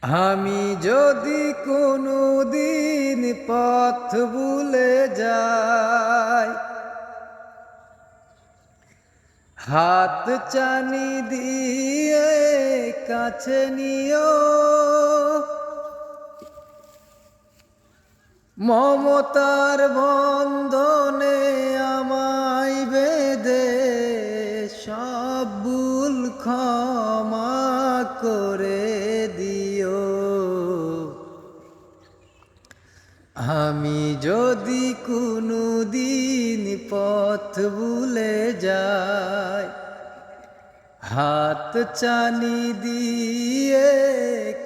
আমি যদি কোনো দিন পথ ভুলে যাই, হাত চানি দিয়ে কাছে নিও, মমতার বন্ধনে আমায় বেঁধে সব ভুল ক্ষমা করে দিও। আমি যদি কোনো দিন পথ ভুলে যাই, হাত চানি দিয়ে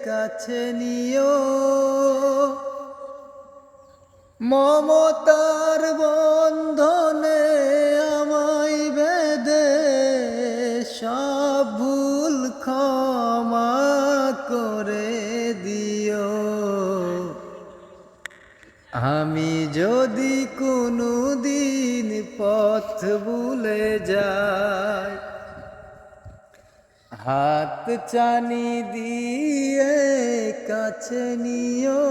কাছে নিও, মমতার বন্ধনে আমায় বেঁধে সব ভুল ক্ষমা করে দিও। আমি যদি কোনো দিন পথ ভুলে যাই, হাত চানি দিয়ে কাছে নিও,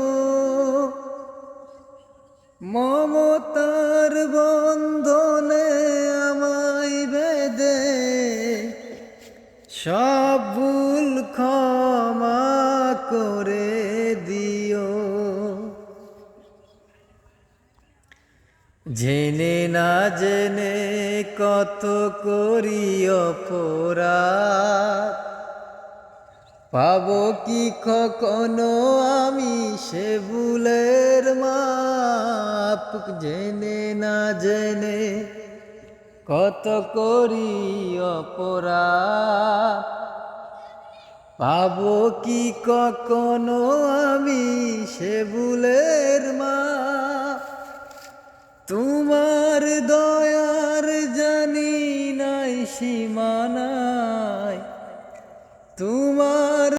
মমতার বন্ধনে আমায় বেঁধে সব ভুল ক্ষমা করে দিও। জেনে না জেনে কত করি অপরাধ, পাবো কি কখনো আমি সে ভুলের মাপ? জেনে না জেনে কত করি অপরাধ, পাবো কি কখনো আমি সে ভুলের মাপ? তোমার দয়ার জানি নাই সীমানায়, তোমার